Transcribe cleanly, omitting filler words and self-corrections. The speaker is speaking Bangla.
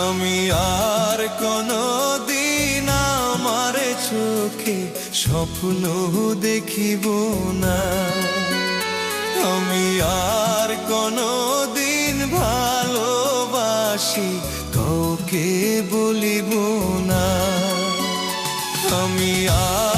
আমি আর কোনো দিন আমার চোখে স্বপ্ন দেখিব না। আমি আর কোনো দিন ভালোবাসি কাউকে বলিব না। আমি আর